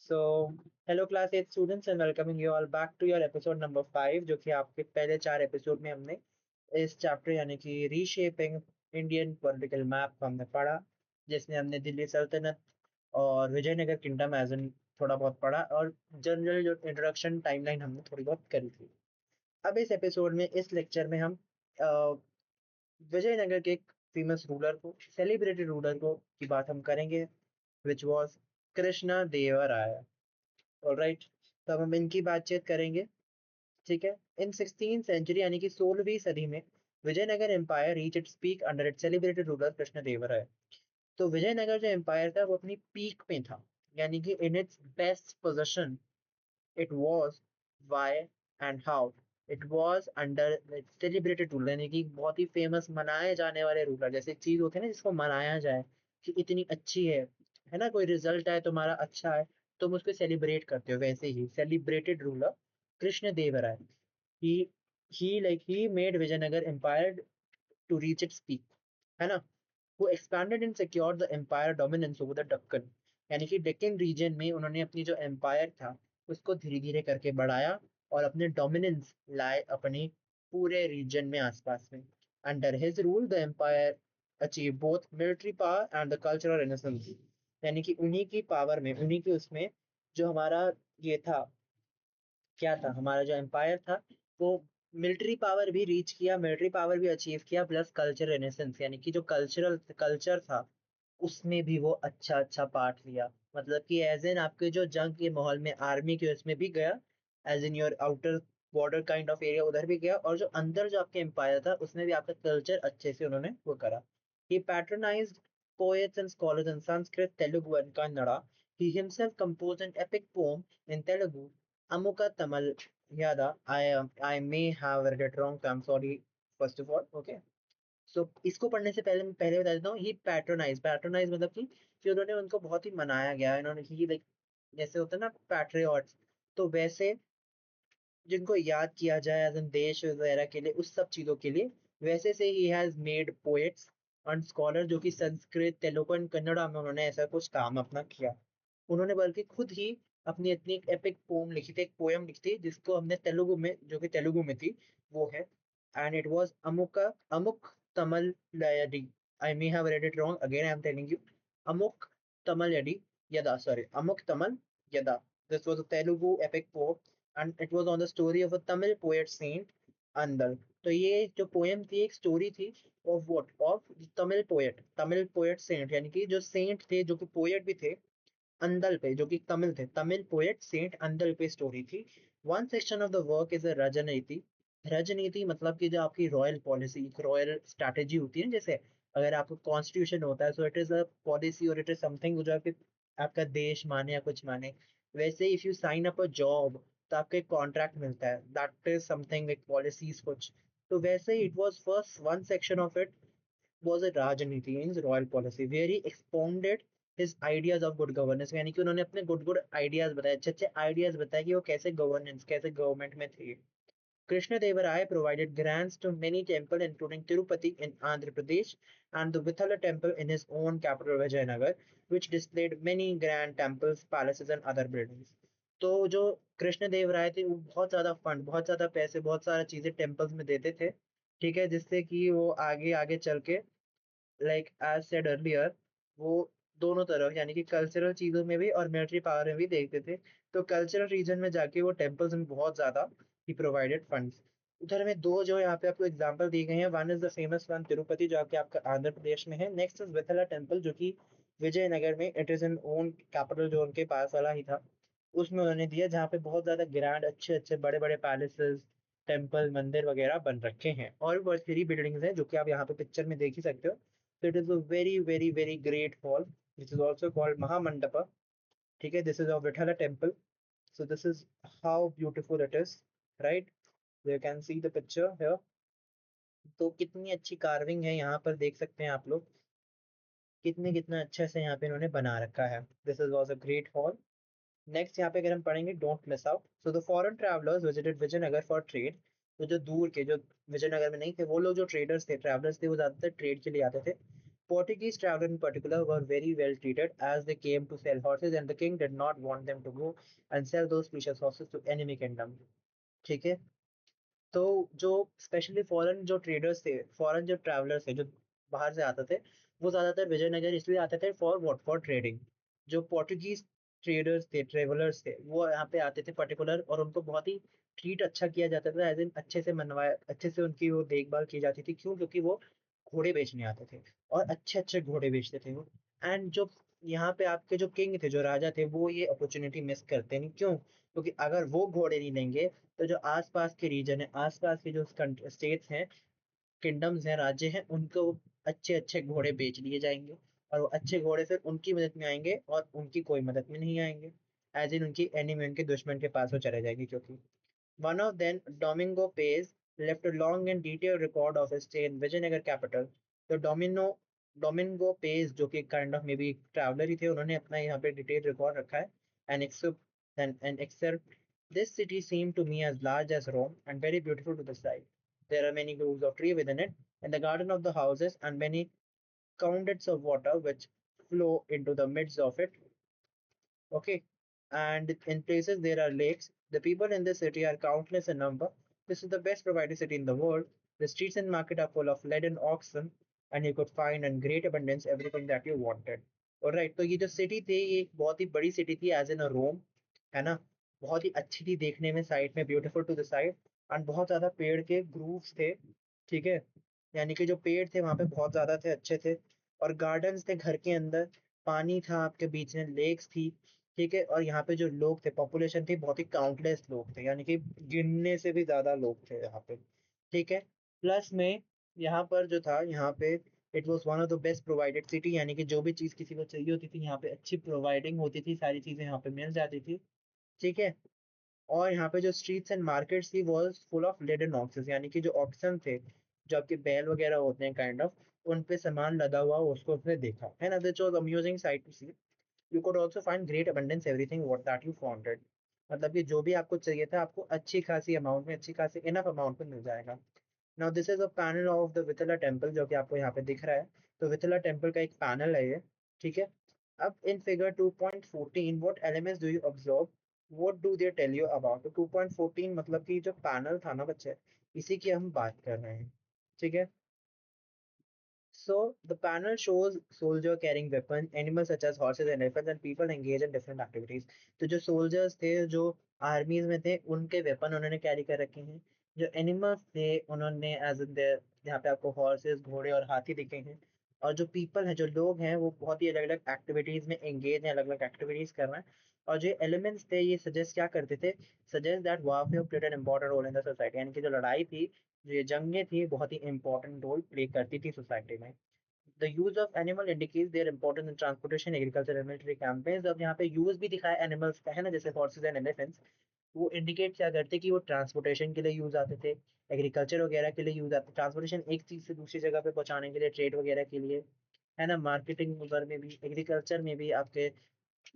So hello class 8 students and welcoming you all back to your episode number 5, जो कि आपके पहले 4 episode में हमने इस चैप्टर यानी कि रीशेपिंग इंडियन पॉलिटिकल मैप को हमने पढ़ा, जिसमें हमने दिल्ली सल्तनत और विजयनगर किंगडम एज एन थोड़ा बहुत पढ़ा और जनरल जो इंट्रोडक्शन टाइमलाइन हमने थोड़ी बहुत करी थी। अब इस एपिसोड में इस लेक्चर में हम विजयनगर के एक फेमस रूलर को, सेलिब्रेटेड रूलर को की बात हम करेंगे, which was Krishna Devaraya. Alright, तो अब हम इनकी बातचीत करेंगे। ठीक है। इन 16th सेंचुरी यानी कि 16वीं सदी में Vijayanagar empire reach its peak under its celebrated ruler Krishnadevaraya. तो विजयनगर जो एम्पायर था वो अपनी पीक पे था, यानी कि in its best position it was. Why and how? It was under celebrated ruler, यानी कि बहुत ही फेमस मनाए जाने वाले रूलर। जैसे एक चीज होती है ना जिसको मनाया जाए कि इतनी अच्छी है ना, कोई रिजल्ट आए तुम्हारा अच्छा है, तुम उसको सेलिब्रेट करते हो, वैसे ही celebrated ruler Krishna Deva Raya. He he made Vijayanagar empire to reach its peak, है ना। वो expanded and secured the empire dominance over the Deccan, यानी कि डेक्कन रीजन में उन्होंने अपनी जो एम्पायर था उसको धीरे धीरे करके बढ़ाया और अपने डोमिनेंस लाए अपने पूरे रीजन में, आसपास में। Under his rule the empire achieve both military power and the cultural renaissance, यानी कि उन्हीं की पावर में, उन्हीं के उसमें जो हमारा ये था, क्या था हमारा जो एम्पायर था, वो मिलिट्री पावर भी रीच किया, मिलिट्री पावर भी अचीव किया, प्लस कल्चर रेनेसेंस, यानी कि जो कल्चर था उसमें भी वो अच्छा अच्छा पार्ट लिया। मतलब कि एज एन आपके जो जंग के माहौल में आर्मी के उसमें भी गया, as in your outer border kind of area उधर भी गया, और जो अंदर जो आपके एम्पायर था उसमें भी आपका कल्चर अच्छे से उन्होंने वो करा। ही patronised poets and scholars in Sanskrit, Telugu and Kannada. He himself composed an epic poem in Telugu, Amuka Tamal Yada. I may have read it wrong, so I'm sorry first of all. Okay. सो इसको पढ़ने से पहले मैं पहले बता देता हूँ, ही patronise मतलब कि उन्होंने उनको बहुत ही मनाया गया, इन्होंने ही लाइक, जैसे होता है ना पैट्रियट्स, तो वैसे जिनको याद किया जाए एज इन देश वगैरह के लिए, उस सब चीजों के लिए, वैसे से he has made poets and scholar, जो कि संस्कृत तेलुगु एंड कन्नड़ा में उन्होंने ऐसा कुछ काम अपना किया। उन्होंने बल्कि खुद ही अपनी इतनी एक एपिक पोम लिखी थी, एक पोयम लिखी थी, जिसको हमने तेलुगु में, जो कि तेलुगु में थी, वो है, एंड इट वाज अमुक तमल यदि, I may have read it wrong, again I am telling you, अमुक तमल यदि यदा, सॉरी, अमुक तमल यदा। This was a Telugu epic poem and it was on the story of a Tamil poet saint Andal. तो ये जो पोएम थी एक स्टोरी थी of what, of Tamil poet saint, यानी कि जो सेंट थे, जो कि पोएट भी थे, अंदल पे, जो कि तमिल थे, तमिल पोएट सेंट अंदल पे स्टोरी थी। One section of the work is a राजनीति। राजनीति मतलब कि जो आपकी रॉयल पॉलिसी, रॉयल स्ट्रैटेजी होती है ना, जैसे अगर आपका कॉन्स्टिट्यूशन होता है, so it is a policy और इट इज समथिंग जो आपके, आपका देश माने या कुछ माने। वैसे if you sign up a job, तो आपको एक कॉन्ट्रैक्ट मिलता है, दैट इज समथिंग एक पॉलिसीज कुछ। तो वैसे ही it was first one section of it was a Rajniti, means royal policy, where he expounded his ideas of good governance, यानी कि उन्होंने अपने गुड आइडियाज बताए, अच्छे अच्छे आइडियाज बताए कि वो कैसे गवर्नेंस, कैसे गवर्नमेंट में थे। Krishnadevaraja provided grants to many temples, including Tirupati in Andhra Pradesh and the Vithala temple in his own capital Vijayanagar, which displayed many grand temples, palaces and other buildings. तो जो कृष्ण देव राय थे वो बहुत ज्यादा fund, बहुत ज्यादा पैसे, बहुत सारा चीजें टेम्पल्स में देते थे, ठीक है, जिससे कि वो आगे आगे चल के, लाइक एज सेड अर्लियर, वो दोनों तरफ यानी कि कल्चरल चीजों में भी और मिलिट्री पावर में भी देखते थे। तो कल्चरल रीजन में जाके वो टेम्पल्स में बहुत ज्यादा ही प्रोवाइडेड फंड्स। उधर में दो जो यहाँ पे आपको एग्जांपल दिए गए हैं, one is the famous one Tirupati, जो आपके आपका आंध्र प्रदेश में है। नेक्स्ट इज विथला टेम्पल, जो कि विजयनगर में, it is in own capital, जो उनके पास वाला ही था, उसमें उन्होंने दिया, जहाँ पे बहुत ज्यादा ग्रैंड, अच्छे अच्छे बड़े बड़े पैलेसेस, टेम्पल, मंदिर वगैरह बन रखे हैं, और भी बहुत सारी बिल्डिंग्स हैं जो कि आप यहाँ पे पिक्चर में देख ही सकते हो। So it is a very, very, very great hall, which is also called Mahamandapa. ठीक है, this is of Vithala temple. So this is how beautiful it is, right? You can see the picture here. तो कितनी अच्छी carving है यहाँ पर, देख सकते हैं आप लोग, कितने कितना अच्छे से यहाँ पे इन्होंने बना रखा है। This is was a great hall. Next यहाँ पे अगर हम पढ़ेंगे, don't miss out. So the foreign travellers visited Vijayanagar for trade. तो जो दूर के, जो विजयनगर में नहीं थे, वो लोग जो ट्रेडर्स थे, ट्रैवलर्स थे, वो ज्यादातर ट्रेड के लिए आते थे। Portuguese travelers in particular were very well treated as they came to sell horses, and the king did not want them to go and sell those precious horses to enemy kingdom. ठीक है, तो जो specially foreign जो traders थे, foreign जो travellers थे, जो बाहर से आते थे, वो ज्यादातर विजयनगर इसलिए आते थे फॉर व्हाट, फॉर ट्रेडिंग। जो पोर्टुगीज ट्रेडर्स थे, ट्रेवलर्स थे, वो यहाँ पे आते थे पर्टिकुलर, और उनको बहुत ही ट्रीट अच्छा किया जाता था, एज इन अच्छे से मनवाया, अच्छे से उनकी वो देखभाल की जाती थी। क्यों? क्योंकि वो घोड़े बेचने आते थे और अच्छे अच्छे घोड़े बेचते थे वो। एंड जो यहाँ पे आपके जो किंग थे, जो राजा थे, वो ये अपॉर्चुनिटी मिस करते नहीं। क्यों? क्योंकि अगर वो घोड़े नहीं लेंगे, तो जो आसपास के रीजन है, आसपास के जो स्टेट्स हैं, किंगडम्स हैं, राज्य हैं, उनको अच्छे अच्छे घोड़े बेच लिए जाएंगे, और वो अच्छे घोड़े फिर उनकी मदद में आएंगे और उनकी कोई मदद में नहीं आएंगे। एज इन उनकी एनिमी, उनके दुश्मन के पास वो चले जाएंगे। क्योंकि one of them, Domingo Pace, left a long and detailed record of his stay in Vijayanagar capital. तो Domingo Pace, जो कि kind of maybe traveller ही थे, उन्होंने अपना यहाँ पे डिटेल रिकॉर्ड रखा है। And except this city seemed to me as large as Rome and very beautiful to the sight. There are many groves of trees within it, and the garden of the houses, and many fountains of water which flow into the midst of it. Okay. And in places there are lakes. The people in this city are countless in number. This is the best provided city in the world. The streets and market are full of leaden oxen, and you could find in great abundance everything that you wanted. Alright, तो ये जो city थी, ये एक बहुत ही बड़ी city थी, as in अ रोम, है ना। बहुत ही अच्छी थी देखने में, साइड में beautiful to the side, and बहुत ज्यादा पेड़ के ग्रूव्स थे। ठीक है, यानी कि जो पेड़ थे वहां पे बहुत ज्यादा थे, अच्छे थे। और गार्डन्स थे घर के अंदर, पानी था आपके बीच में, लेक्स थी। ठीक है, और यहाँ पे जो लोग थे, पॉपुलेशन थी बहुत ही काउंटलेस लोग थे, यानी कि गिनने से भी ज्यादा लोग थे यहाँ पे। ठीक है, प्लस में यहाँ पर जो था, यहाँ पे it was one of the best provided city, यानी कि जो भी चीज़ किसी को चाहिए होती थी, यहाँ पे अच्छी प्रोवाइडिंग होती थी, सारी चीज़ें यहाँ पे मिल जाती थी। ठीक है, और यहाँ पे जो स्ट्रीट्स एंड मार्केट्स थी was full of laden oxes, यानी कि जो ऑक्सन थे, जो आपके बैल वगैरह होते हैं काइंड ऑफ, उन पे सामान लदा हुआ, उसको उसने देखा है ना। This was amusing sight to see. You could also find great abundance everything what that you wanted. मतलब कि जो भी आपको चाहिए था, आपको अच्छी खासी अमाउंट में, अच्छी खासी इनफ अमाउंट में मिल जाएगा। Now this is a panel of the Vitthala temple, जो कि आपको यहाँ पे दिख रहा है। तो विथला टेम्पल का एक पैनल है ये। ठीक है, अब in figure 2.14 what elements do you observe, what do they tell you about. तो 2.14 मतलब कि जो पैनल था ना बच्चे, इसी की हम बात कर रहे हैं। ठीक है, so the panel shows soldier carrying weapons, animals such as horses and elephants, and people engaged in different activities. तो जो soldiers थे, जो armies में थे, उनके weapon उन्होंने carry कर रखे हैं। जो animals थे, उन्होंने as in the, यहाँ पे आपको horses, घोड़े और हाथी दिखे हैं। और जो people हैं, जो लोग हैं, वो बहुत ही अलग अलग एक्टिविटीज में एंगेज हैं, अलग अलग एक्टिविटीज कर रहे हैं। और जो एलिमेंट्स थे, ये सजेस्ट क्या करते थे, suggest that warfare played an important role in the society, यानी कि जो लड़ाई थी, जो ये जंगें थी, बहुत ही इंपॉर्टेंट रोल प्ले करती थी सोसाइटी में। The use of animal indicates their importance in transportation, agriculture and military campaigns। अब यहाँ पे यूज भी दिखाया एनिमल्स का, है ना, जैसे हॉर्सेज एंड एलिफेंट्स। वो इंडिकेट क्या करते कि वो ट्रांसपोर्टेशन के लिए यूज आते थे, एग्रीकल्चर वगैरह के लिए यूज आते, ट्रांसपोर्टेशन एक चीज से दूसरी जगह पे पहुंचाने के लिए, ट्रेड वगैरह के लिए, है ना। मार्केटिंग वगैरह में भी, एग्रीकल्चर में भी, आपके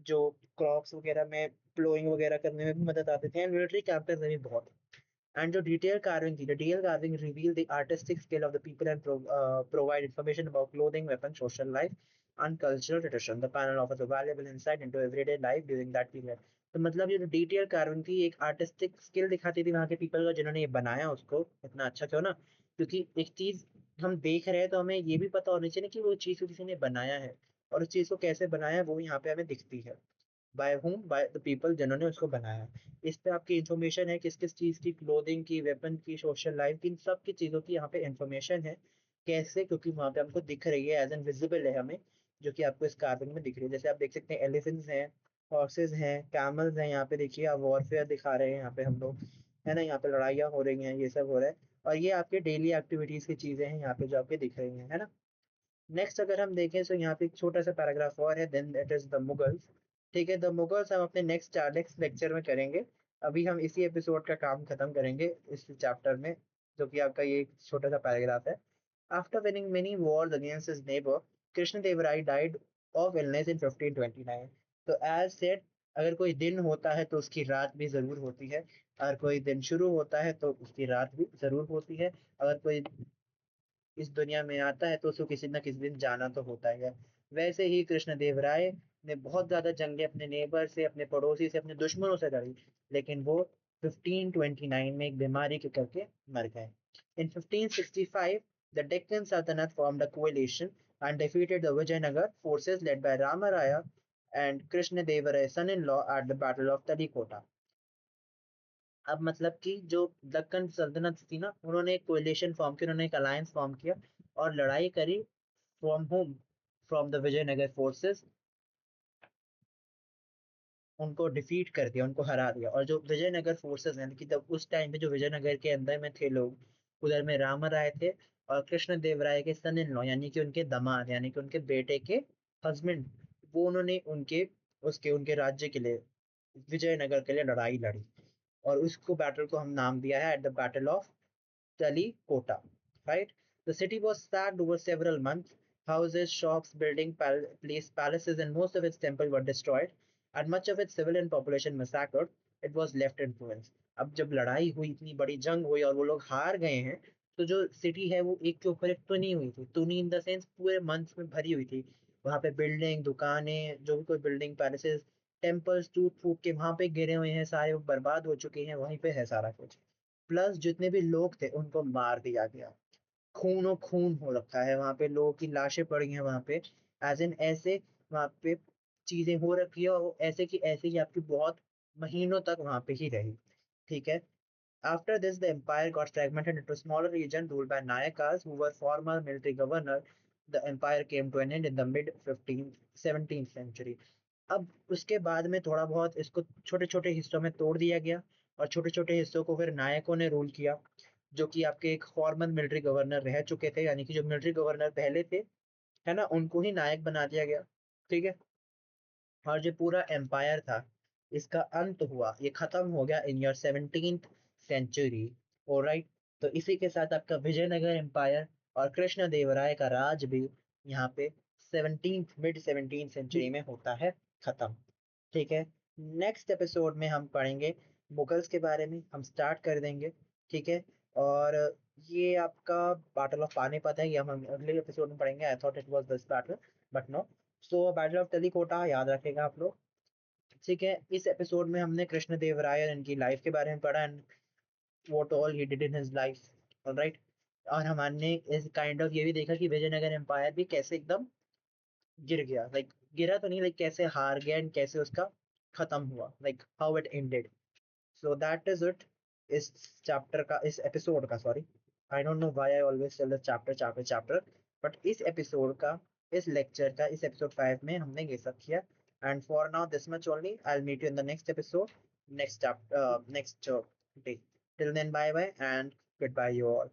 जो क्रॉप्स वगैरह में प्लोइंग वगैरह करने में भी मदद आते थे, एंड मिलिट्री कैंपेन्स में भी बहुत। And the detail carving, the detail carving reveal the artistic skill of the people and provide information about clothing, weapons, social life, and cultural tradition. The panel offers a valuable insight into everyday life during that period. तो मतलब ये जो detail carving थी, एक artistic skill दिखाती थी वहाँ के पीपल का, जिन्होंने ये बनाया उसको इतना अच्छा। क्यों ना, क्योंकि एक चीज हम देख रहे हैं तो हमें ये भी पता होना चाहिए ना कि वो चीज को किसी ने बनाया है, और उस चीज को कैसे बनाया है, वो यहाँ पे हमें दिखती है। By whom, by the people जिन्होंने उसको बनाया। इस पे आपकी इंफॉर्मेशन है, किस किस चीज की, क्लोथिंग की, वेपन की, सोशल लाइफ की, इन सब की चीजों की यहाँ पे इंफॉर्मेशन है। कैसे? क्योंकि वहां पे हमको दिख रही है, एज एन विजिबल है हमें, जो कि आपको इस कार्बन में दिख रही है। जैसे आप देख सकते हैं, एलिफेंट्स हैं, हॉर्सेज हैं, कैमल्स हैं, यहाँ पे देखिए आप वॉरफेयर दिखा रहे हैं यहाँ पे हम लोग, है ना। यहाँ पे लड़ाइयाँ हो रही हैं, ये सब हो रहा है। और ये आपके डेली एक्टिविटीज की चीजें हैं यहाँ पे, जो आपके दिख रही हैं, है ना। नेक्स्ट अगर हम देखें तो यहाँ पे एक छोटा सा पैराग्राफ और है, then it is the Mughals. ठीक है, द मुगल्स हम अपने नेक्स्ट लेक्चर में करेंगे। अभी हम इसी एपिसोड का काम खत्म करेंगे इस चैप्टर में, जो कि आपका ये एक छोटा सा पैराग्राफ है। After winning many Wars against his neighbour, Krishnadevaraya died of illness इन 1529। तो एज सेड, अगर कोई दिन होता है तो उसकी रात भी जरूर होती है, अगर कोई दिन शुरू होता है तो उसकी रात भी जरूर होती है। अगर कोई इस दुनिया में आता है तो उसको किसी ना किसी दिन जाना तो होता ही है। वैसे ही कृष्णदेव राय ने बहुत ज्यादा जंगे अपने नेबर से, अपने पड़ोसी से, अपने दुश्मनों से लड़ी, लेकिन वो 1529 में एक बीमारी के करके मर गए। In 1565, the Deccan Sultanate formed a coalition and defeated the Vijayanagar forces led by Ramaraya and Krishnadevaraya's son-in-law at the Battle of Talikota. अब मतलब कि जो दक्कन सल्तनत थी ना, उन्होंने एक कोलिशन फॉर्म किया, उन्होंने एक अलायंस फॉर्म किया और लड़ाई करी। From home, from the Vijayanagara forces, उनको डिफीट कर दिया, उनको हरा दिया। और जो विजयनगर फोर्सेस हैं कि तब उस टाइम पे जो विजयनगर के अंदर में थे लोग, उधर में रामराय थे और कृष्ण देव राय के सन इन लॉ यानी कि उनके दामाद यानी कि उनके बेटे के हस्बैंड, वो उन्होंने उनके राज्य के लिए, विजयनगर के लिए लड़ाई लड़ी। और उसको बैटल को हम नाम दिया है at the battle of Talikota, right? The city was sacked over several months. Houses, shops, buildings, palaces, and most of its temples were destroyed, and much of its civilian population massacred. It was left in ruins. अब जब लड़ाई हुई, इतनी बड़ी जंग हुई और वो लोग हार गए हैं, तो जो सिटी है वो एक के ऊपर एक तुनी हुई थी। तुनी इन द सेंस पूरे मंथ्स में भरी हुई थी। वहां पे बिल्डिंग, दुकानें, जो भी कोई बिल्डिंग, पैलेसेस, टेम्पल्स टूट फूट के वहां पे गिरे हुए हैं, सारे वो बर्बाद हो चुके हैं, वहीं पे है सारा कुछ। प्लस जितने भी लोग थे उनको मार दिया गया। खून और खून हो रखा है वहां पे, लोगों की लाशें पड़ी हैं वहां पे, एज इन ऐसे वहां पे चीजें हो रखी है, और वो ऐसे की ऐसे ही आपकी बहुत महीनों तक वहां पे ही रही। ठीक है। After this, the empire got fragmented into smaller regions ruled by Nayakas, who were former military governor. The empire came to an end in the mid 15th 17th century. अब उसके बाद में थोड़ा बहुत इसको छोटे छोटे हिस्सों में तोड़ दिया गया, और छोटे छोटे हिस्सों को फिर नायकों ने रूल किया, जो कि आपके एक फॉर्मर मिलिट्री गवर्नर रह चुके थे, यानी कि जो मिलिट्री गवर्नर पहले थे, है ना, उनको ही नायक बना दिया गया। ठीक है। और जो पूरा एम्पायर था, इसका अंत हुआ, ये खत्म हो गया in your 17th century. Alright. तो इसी के साथ आपका विजयनगर एम्पायर और कृष्ण देवराय का राज भी यहाँ पे 17th मिड 17th सेंचुरी में होता है खत्म। ठीक है। नेक्स्ट एपिसोड में हम पढ़ेंगे मुगल्स के बारे में, हम स्टार्ट कर देंगे। ठीक है। और ये आपका बैटल ऑफ पानीपत है, ये हम अगले एपिसोड में पढ़ेंगे। I thought it was this battle, but no. So battle of Talikota याद रखेगा आप लोग। ठीक है। इस एपिसोड में हमने कृष्ण देव राय और इनकी लाइफ के बारे में पढ़ा, and what all he did in his life. Alright. और हमने इस काइंड ऑफ ये भी देखा कि विजयनगर एम्पायर भी कैसे एकदम गिर गया, लाइक गिरा तो नहीं, लाइक कैसे हार गया एंड कैसे उसका खत्म हुआ, like how it ended. So that is it. इस चैप्टर का, इस एपिसोड का, sorry, I don't know why I always tell the chapter chapter chapter, but इस एपिसोड का, इस लेक्चर का, इस एपिसोड 5 में हमने ये सब किया। And for now this much only, I will meet you in the next episode, next chapter, next day. Till then, bye bye and good bye you all.